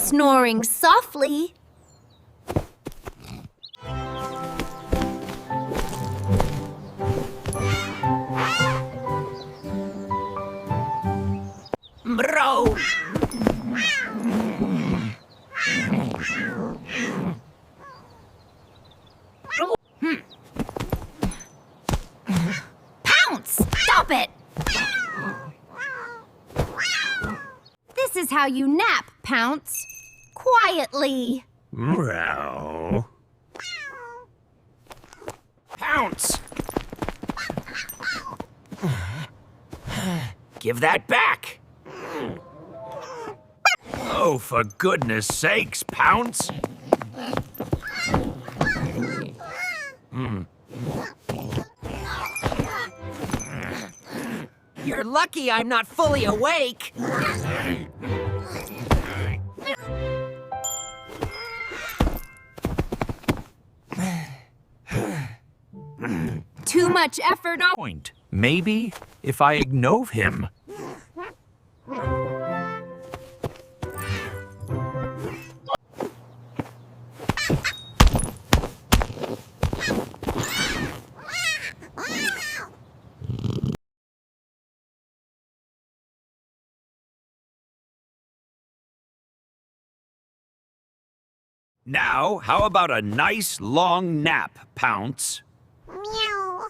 snoring softly. Bro! Pounce! Stop it! This is how you nap, Pounce. Quietly. Meow. Pounce! Give that back! Oh, for goodness sakes, Pounce! You're lucky I'm not fully awake! Too much effort on... Point. Maybe if I ignore him. Now, how about a nice long nap, Pounce? Meow.